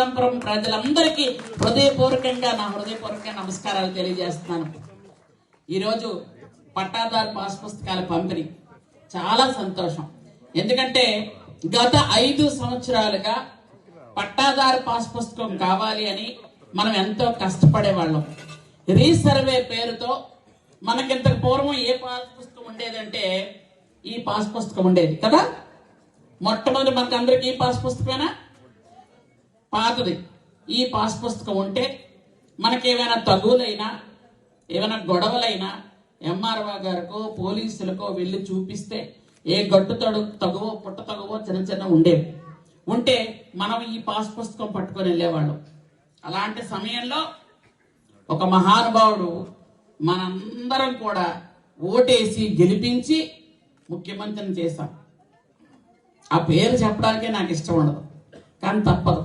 పెద్దాపురం ప్రజలందరికీ హృదయపూర్వకంగా నమస్కారాలు తెలియజేస్తున్నాను. ఈరోజు పట్టాదారు పాస్ పుస్తకాల పంపిణీ చాలా సంతోషం. ఎందుకంటే గత 5 సంవత్సరాలుగా పట్టాదారు పాస్ పుస్తకం కావాలి అని మనం ఎంతో కష్టపడేవాళ్ళం. రీసర్వే పేరుతో మనకింతకు పూర్వం ఏ పాస్ పుస్తకం ఉండేదంటే ఈ పాస్ పుస్తకం ఉండేది కదా. మొట్టమొదటి మనకు అందరికి ఈ పాస్ పుస్తకమేనా, పాతది. ఈ పాస్ పుస్తకం ఉంటే మనకేమైనా తగులైనా ఏమైనా గొడవలైనా ఎంఆర్ఓ గారికో పోలీసులకో వెళ్ళి చూపిస్తే ఏ గట్టు తగువో పుట్ట తగువో చిన్న ఉండేవి. ఉంటే మనం ఈ పాస్ పుస్తకం పట్టుకొని వెళ్ళేవాళ్ళం. అలాంటి సమయంలో ఒక మహానుభావుడు మనందరం కూడా ఓటేసి గెలిపించి ముఖ్యమంత్రిని చేశాం. ఆ పేరు చెప్పడానికే నాకు ఇష్టం ఉండదు, కానీ తప్పదు.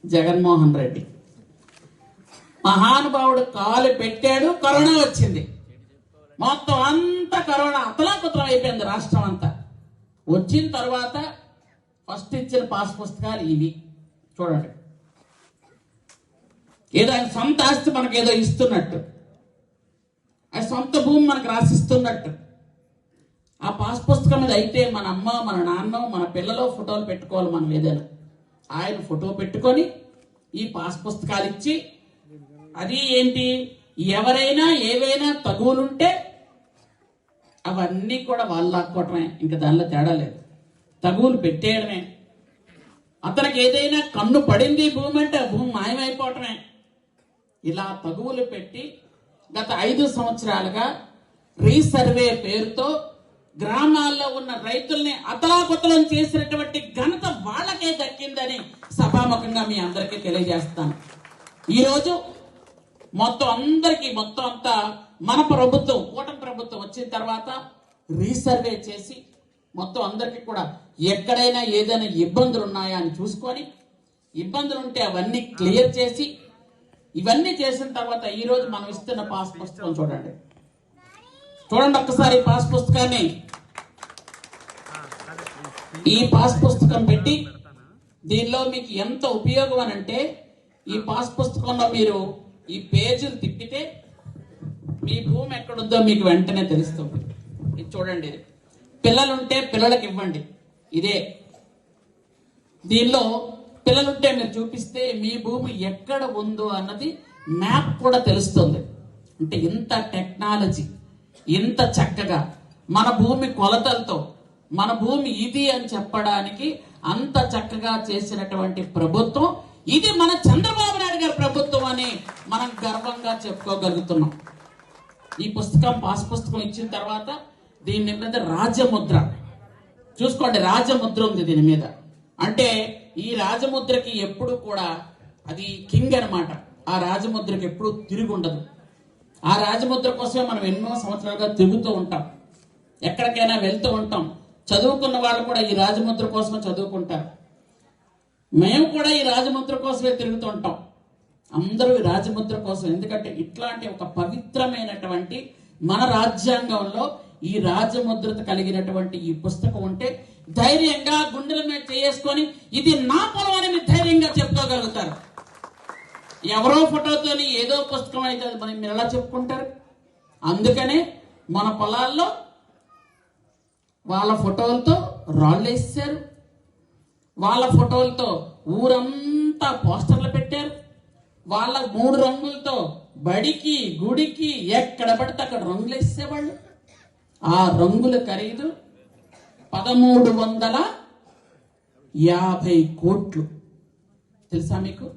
జగన్మోహన్ రెడ్డి మహానుభావుడు కాలు పెట్టాడు, కరోనా వచ్చింది. మొత్తం అంతా కరోనా అతలాకుతలం అయిపోయింది రాష్ట్రం అంతా. వచ్చిన తర్వాత ఫస్ట్ ఇచ్చిన పాస్ పుస్తకాలు ఇవి చూడండి. ఏదో ఆయన సొంత ఆస్తి మనకు ఏదో ఇస్తున్నట్టు, ఆయన సొంత భూమి మనకు రాసిస్తున్నట్టు. ఆ పాస్ పుస్తకం మీద అయితే మన అమ్మ, మన నాన్న, మన పిల్లలు ఫోటోలు పెట్టుకోవాలి. మనం ఏదైనా ఆయన ఫోటో పెట్టుకొని ఈ పాస్ పుస్తకాలు ఇచ్చి, అది ఏంటి, ఎవరైనా ఏవైనా తగులుంటే అవన్నీ కూడా వాళ్ళు లాక్కోవటమే, ఇంకా దానిలో తేడా లేదు. తగులు పెట్టేయడమే. అతనికి ఏదైనా కన్ను పడింది భూమి అంటే భూమి మాయమైపోవటమే. ఇలా తగువులు పెట్టి గత 5 సంవత్సరాలుగా రీసర్వే పేరుతో గ్రామాల్లో ఉన్న రైతుల్ని అతలాకుతలం చేసినటువంటి ఘనత వాళ్ళకే దక్కిందని సభాముఖంగా మీ అందరికీ తెలియజేస్తాను. ఈరోజు మొత్తం అంతా మన ప్రభుత్వం, కూటమి ప్రభుత్వం వచ్చిన తర్వాత రీసర్వే చేసి మొత్తం అందరికీ కూడా ఎక్కడైనా ఏదైనా ఇబ్బందులు ఉన్నాయా అని చూసుకొని, ఇబ్బందులు ఉంటే అవన్నీ క్లియర్ చేసి, ఇవన్నీ చేసిన తర్వాత ఈరోజు మనం ఇస్తున్న పాస్ పుస్తకం చూడండి ఒక్కసారి పాస్ పుస్తకాన్ని. ఈ పాస్ పుస్తకం పెట్టి దీనిలో మీకు ఎంత ఉపయోగం అని అంటే, ఈ పాస్ పుస్తకంలో మీరు ఈ పేజీలు తిప్పితే మీ భూమి ఎక్కడుందో మీకు వెంటనే తెలుస్తుంది. ఇది చూడండి. ఇది పిల్లలుంటే పిల్లలకి ఇవ్వండి. ఇదే దీనిలో పిల్లలుంటే మీరు చూపిస్తే మీ భూమి ఎక్కడ ఉందో అన్నది మ్యాప్ కూడా తెలుస్తుంది. అంటే ఇంత టెక్నాలజీ, ఇంత చక్కగా మన భూమి కొలతలతో మన భూమి ఇది అని చెప్పడానికి అంత చక్కగా చేసినటువంటి ప్రభుత్వం ఇది మన చంద్రబాబు నాయుడు గారి ప్రభుత్వం అని మనం గర్వంగా చెప్పుకోగలుగుతున్నాం. ఈ పుస్తకం, పాస్ పుస్తకం ఇచ్చిన తర్వాత దీని మీద రాజముద్ర చూసుకోండి. రాజముద్ర ఉంది దీని మీద. అంటే ఈ రాజముద్రకి ఎప్పుడు కూడా అది కింగ్ అన్నమాట. ఆ రాజముద్రకి ఎప్పుడు తిరిగి ఉండదు. ఆ రాజముద్ర కోసమే మనం ఎన్నో సంవత్సరాలుగా తిరుగుతూ ఉంటాం, ఎక్కడికైనా వెళ్తూ ఉంటాం. చదువుకున్న వాళ్ళు కూడా ఈ రాజముద్ర కోసమే చదువుకుంటారు. మేము కూడా ఈ రాజముద్ర కోసమే తిరుగుతూ ఉంటాం. అందరూ ఈ రాజముద్ర కోసం. ఎందుకంటే ఇట్లాంటి ఒక పవిత్రమైనటువంటి మన రాజ్యాంగంలో ఈ రాజముద్రత కలిగినటువంటి ఈ పుస్తకం ఉంటే ధైర్యంగా గుండెల మీద చేసుకొని ఇది నా పొలం అని ధైర్యంగా చెప్పుకోగలుగుతారు. ఎవరో ఫోటోతోని ఏదో పుస్తకం అయితే మనం మీరు ఎలా చెప్పుకుంటారు? అందుకనే మన పొలాల్లో వాళ్ళ ఫోటోలతో రాళ్ళు వేసారు, వాళ్ళ ఫోటోలతో ఊరంతా పోస్టర్లు పెట్టారు, వాళ్ళ 3 రంగులతో బడికి గుడికి ఎక్కడ పడితే అక్కడ రంగులు వేసేవాళ్ళు. ఆ రంగుల ఖరీదు 1350 కోట్లు. తెలుసా మీకు?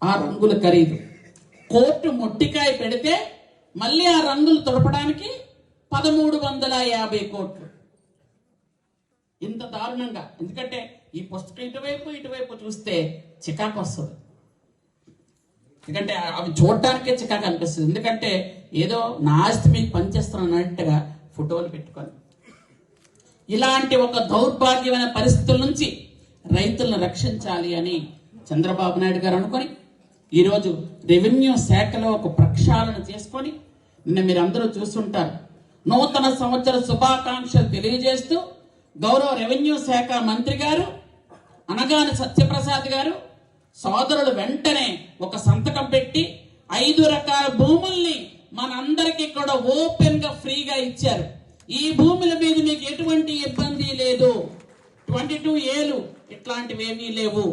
ఆ రంగుల ఖరీదు. కోర్టు మొట్టికాయ పెడితే మళ్ళీ ఆ రంగులు తొడపడానికి 1350 కోట్లు. ఇంత దారుణంగా. ఎందుకంటే ఈ పుస్తకం ఇటువైపు చూస్తే చికాకు వస్తుంది. ఎందుకంటే అవి చూడటానికే చికాకు అనిపిస్తుంది. ఎందుకంటే ఏదో నా ఆస్తి మీకు పనిచేస్తున్నట్టుగా ఫోటోలు పెట్టుకొని. ఇలాంటి ఒక దౌర్భాగ్యమైన పరిస్థితుల నుంచి రైతులను రక్షించాలి అని చంద్రబాబు నాయుడు గారు అనుకొని ఈరోజు రెవెన్యూ శాఖలో ఒక ప్రక్షాళన చేసుకొని, నిన్న మీరందరూ చూస్తుంటారు, నూతన సంవత్సర శుభాకాంక్షలు తెలియజేస్తూ గౌరవ రెవెన్యూ శాఖ మంత్రి గారు అనగాని సత్యప్రసాద్ గారు సోదరుడు వెంటనే ఒక సంతకం పెట్టి 5 రకాల భూముల్ని మనందరికీ కూడా ఓపెన్ గా ఫ్రీగా ఇచ్చారు. ఈ భూముల మీద మీకు ఎటువంటి ఇబ్బంది లేదు, 22 ఏలు ఇట్లాంటివి ఏమీ లేవు.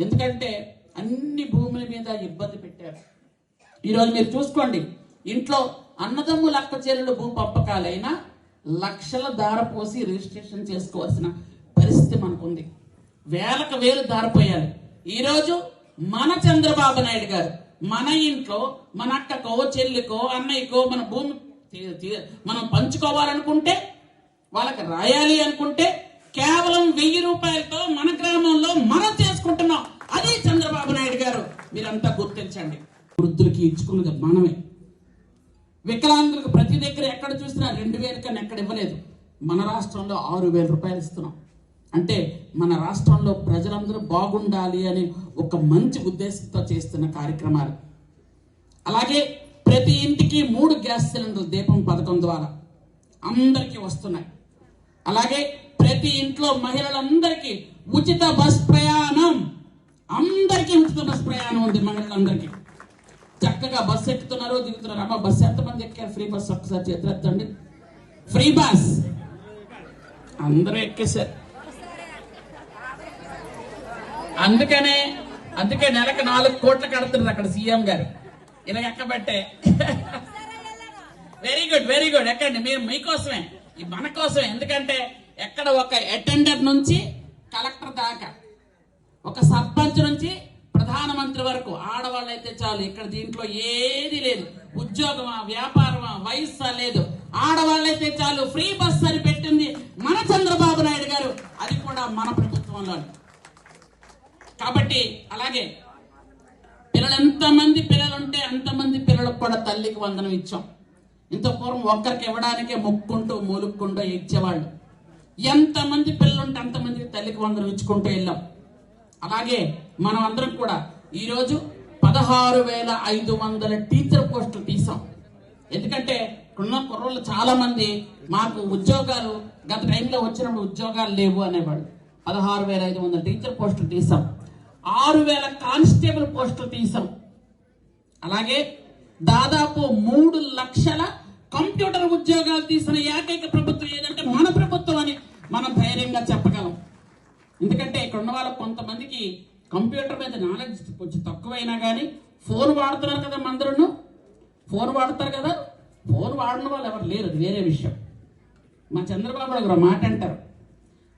ఎందుకంటే అన్ని భూముల మీద ఇబ్బంది పెట్టారు. ఈరోజు మీరు చూసుకోండి, ఇంట్లో అన్నదమ్ముల అక్క చెల్లెలు భూ పంపకాలైనా లక్షల దారపోసి రిజిస్ట్రేషన్ చేసుకోవాల్సిన పరిస్థితి మనకుంది. వేలకు వేలు దారిపోయాలి. ఈరోజు మన చంద్రబాబు నాయుడు గారు మన ఇంట్లో మన అక్కకో చెల్లికో అన్నయ్యకో మన భూమి మనం పంచుకోవాలనుకుంటే, వాళ్ళకి రాయాలి అనుకుంటే కేవలం 1000 రూపాయలతో మన గ్రామంలో మనం చేసుకుంటున్నాం. అది చంద్రబాబు నాయుడు గారు. మీరంతా గుర్తించండి. వృద్ధులకి ఇచ్చుకున్నది మనమే. వికలాంగులకు ప్రతి దగ్గర ఎక్కడ చూసినా 2000 కన్నా ఎక్కడ ఇవ్వలేదు. మన రాష్ట్రంలో 6000 రూపాయలు ఇస్తున్నాం. అంటే మన రాష్ట్రంలో ప్రజలందరూ బాగుండాలి అని ఒక మంచి ఉద్దేశంతో చేస్తున్న కార్యక్రమాలు. అలాగే ప్రతి ఇంటికి 3 గ్యాస్ సిలిండర్లు దీపం పథకం ద్వారా అందరికీ వస్తున్నాయి. అలాగే ప్రతి ఇంట్లో మహిళలందరికీ ఉచిత బస్ ప్రయాణం, అందరికీ ఉచిత బస్ ప్రయాణం ఉంది. మహిళలందరికీ చక్కగా బస్సు ఎక్కుతున్నారు, దిగుతున్నారు. అమ్మ బస్సు ఎంతమంది ఎక్కారు? ఫ్రీ బస్ ఒక్కసారి చేతులు ఎత్తండి. ఫ్రీ బస్ అందరూ ఎక్కేశారు. అందుకే నెలకు 4 కోట్లు కడుతున్నారు అక్కడ సీఎం గారు. ఇలా ఎక్కబట్టే. వెరీ గుడ్ ఎక్కండి. మీరు మీకోసమే, మన కోసమే. ఎందుకంటే ఎక్కడ ఒక అటెండర్ నుంచి కలెక్టర్ దాకా, ఒక సర్పంచ్ నుంచి ప్రధానమంత్రి వరకు ఆడవాళ్ళు అయితే చాలు. ఇక్కడ దీంట్లో ఏది లేదు. ఉద్యోగమా, వ్యాపారమా, వయస్సా లేదు. ఆడవాళ్ళైతే చాలు. ఫ్రీ బస్ అని పెట్టింది మన చంద్రబాబు నాయుడు గారు. అది కూడా మన ప్రభుత్వంలో. కాబట్టి అలాగే పిల్లలు ఎంతమంది పిల్లలు ఉంటే అంతమంది పిల్లలకు కూడా తల్లికి వందనం ఇచ్చాం. ఇంత పూర్వం ఒక్కరికి ఇవ్వడానికే మొక్కుంటూ మూలుక్కుంటూ ఇచ్చేవాళ్ళు. ఎంతమంది పిల్లలు ఉంటే అంతమందికి తల్లికి వందనం ఇచ్చుకుంటూ వెళ్ళాం. అలాగే మనం అందరం కూడా ఈరోజు 16,500 టీచర్ పోస్టులు తీసాం. ఎందుకంటే ఉన్న కుర్రోళ్ళు చాలా మంది మాకు ఉద్యోగాలు గత టైంలో వచ్చినప్పుడు ఉద్యోగాలు లేవు అనేవాళ్ళు. 16,500 టీచర్ పోస్టులు తీసాం. 6,000 కానిస్టేబుల్ పోస్టులు తీసాం. అలాగే దాదాపు 3 లక్షల కంప్యూటర్ ఉద్యోగాలు తీసిన ఏకైక ప్రభుత్వం ఏదంటే మన ప్రభుత్వం అని మనం ధైర్యంగా చెప్పగలం. ఎందుకంటే ఇక్కడ ఉన్న వాళ్ళకి కొంతమందికి కంప్యూటర్ మీద నాలెడ్జ్ కొంచెం తక్కువైనా కానీ ఫోన్ వాడుతున్నారు కదా. అందరూ ఫోన్ వాడతారు కదా. ఫోన్ వాడిన వాళ్ళు ఎవరు లేరు, అది వేరే విషయం. మా చంద్రబాబు గారు మాట అంటారు,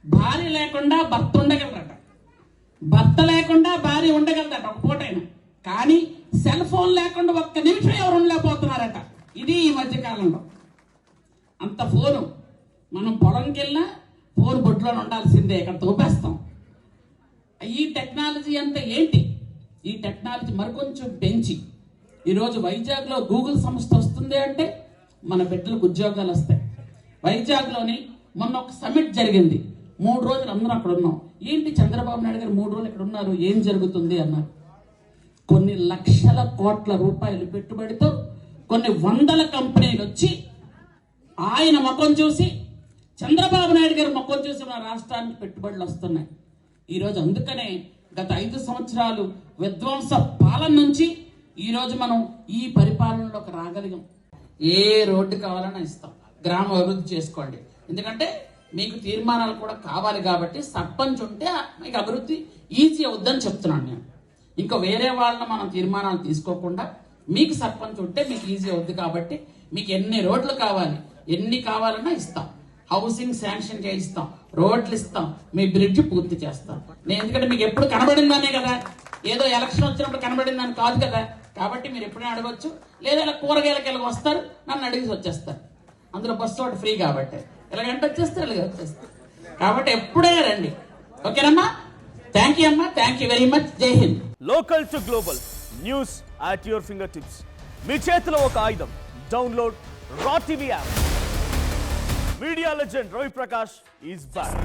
భార్య లేకుండా భర్త ఉండగలరట, భర్త లేకుండా భార్య ఉండగలదట ఒక పూటైనా. కానీ సెల్ ఫోన్ లేకుండా ఒక్క నిమిషం ఎవరు ఉండలేకపోతున్నారట. ఇది ఈ మధ్య కాలంలో. అంత ఫోను. మనం పొలంకి వెళ్ళినా ఫోన్ బొట్టులో ఉండాల్సిందే, ఇక్కడ తోపేస్తాం. ఈ టెక్నాలజీ అంతా ఏంటి? ఈ టెక్నాలజీ మరికొంచెం పెంచి ఈరోజు వైజాగ్లో గూగుల్ సంస్థ వస్తుంది అంటే మన బిడ్డలకు ఉద్యోగాలు వస్తాయి. వైజాగ్లోని మొన్న ఒక సమిట్ జరిగింది. 3 రోజులు అందరూ అక్కడ ఉన్నాం. ఏంటి చంద్రబాబు నాయుడు గారు 3 రోజులు ఇక్కడ ఉన్నారు, ఏం జరుగుతుంది అన్నారు. కొన్ని లక్షల కోట్ల రూపాయలు పెట్టుబడితో కొన్ని 100 కంపెనీలు వచ్చి ఆయన ముఖం చూసి, చంద్రబాబు నాయుడు గారి ముఖం చూసి మన రాష్ట్రానికి పెట్టుబడులు వస్తున్నాయి. ఈరోజు అందుకనే గత 5 సంవత్సరాలు విధ్వంస పాలన నుంచి ఈరోజు మనం ఈ పరిపాలనలోకి రాగలిగాం. ఏ రోడ్డు కావాలన్నా ఇస్తాం. గ్రామ అభివృద్ధి చేసుకోండి. ఎందుకంటే మీకు తీర్మానాలు కూడా కావాలి కాబట్టి సర్పంచ్ ఉంటే మీకు అభివృద్ధి ఈజీ అవుద్దని చెప్తున్నాను నేను. ఇంకా వేరే వాళ్ళని మనం తీర్మానాలు తీసుకోకుండా మీకు సర్పంచ్ ఉంటే మీకు ఈజీ అవుద్ది. కాబట్టి మీకు ఎన్ని రోడ్లు కావాలి, ఎన్ని కావాలన్నా ఇస్తాం. హౌసింగ్ శాంక్షన్ చేయిస్తాం, రోడ్లు ఇస్తాం, మీ బ్రిడ్జ్ పూర్తి చేస్తాం. నేను ఎందుకంటే మీకు ఎప్పుడు కనబడిందనే కదా, ఏదో ఎలక్షన్ వచ్చినప్పుడు కనబడిందని కాదు కదా. కాబట్టి మీరు ఎప్పుడైనా అడగచ్చు. లేదా కూరగాయలకి వెళ్ళి వస్తారు, నన్ను అడిగి వచ్చేస్తారు. అందులో బస్సు ఒకటి ఫ్రీ కాబట్టి ఎలాగంటే వచ్చేస్తారు, ఇలాగ వచ్చేస్తారు. కాబట్టి ఎప్పుడే రండి. ఓకేనమ్మా? థ్యాంక్ యూ అమ్మా, థ్యాంక్ యూ వెరీ మచ్. జై హింద్. Local to global news at your finger tips. మీ చేతిలో ఒక ఆయుధం. Download R TV app. Media legend Ravi Prakash is back.